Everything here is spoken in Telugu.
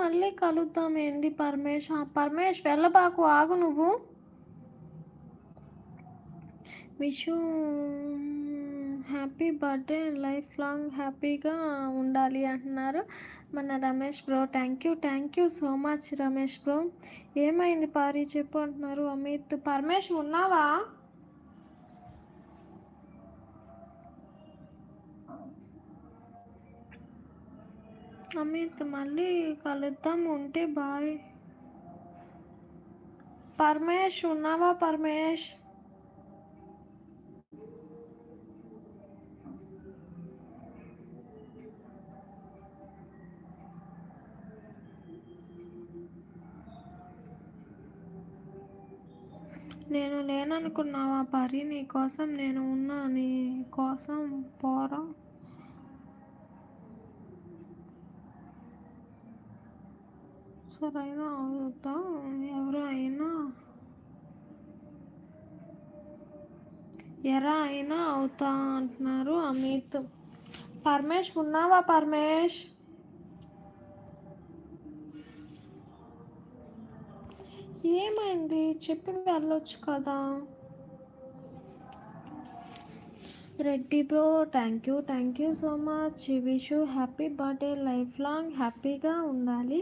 మళ్ళీ కలుద్దాం. ఏంది పరమేష్? పరమేష్ వెళ్ళబాకు, ఆగు నువ్వు. Wish you happy birthday, life long హ్యాపీగా ఉండాలి అంటున్నారు మన Ramesh bro. Thank you so much Ramesh bro. ఏమైంది పారి చెప్పు అంటున్నారు అమిత్. పరమేష్ ఉన్నావా? అమిత్ మళ్ళీ కలుద్దాం, ఉంటే బాయ్. పరమేష్ ఉన్నావా పరమేష్? నేను లేననుకున్నావా పరి? నీ కోసం నేను ఉన్నా, నీ కోసం పోరా. సరైన అవుతా ఎవరు అయినా ఎరా అయినా అవుతా అంటున్నారు అమిత్. పరమేష్ ఉన్నావా పరమేష్? ఏమైంది చెప్పి వెళ్ళొచ్చు కదా. Reddy bro thank you so much. Wish you happy birthday, life long హ్యాపీగా ఉండాలి.